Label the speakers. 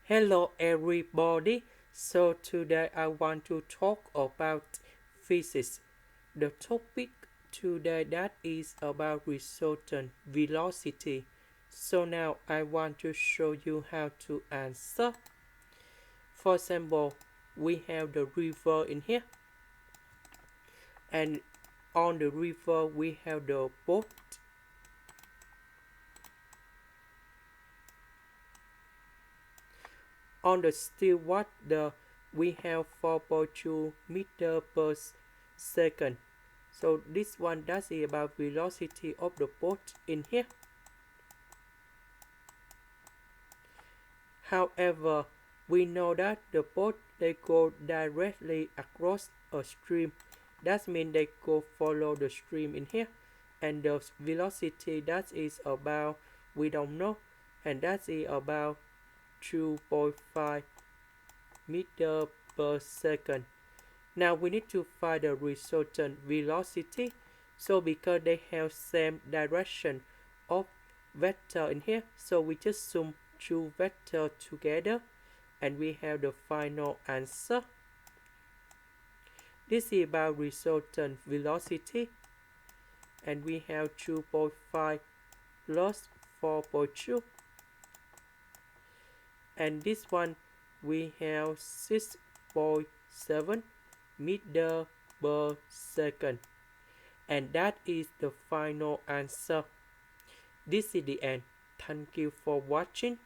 Speaker 1: Hello everybody. So today I want to talk about physics. The topic today that is about resultant velocity. So now I want to show you how to answer. For example, we have the river in here, and on the river we have the boat. On the still water we have 4.2 meter per second. So this one does is about velocity of the boat in here. However, we know that the boat they go directly across a stream. That means they go follow the stream in here, and the velocity that is about we don't know, and that is about 2.5 meter per second. Now we need to find the resultant velocity. So because they have same direction of vector in here, so we just sum two vector together and we have the final answer. This is about resultant velocity, and we have 2.5 plus 4.2, and this one we have 6.7 meter per second, and that is the final answer. This is the end. Thank you for watching.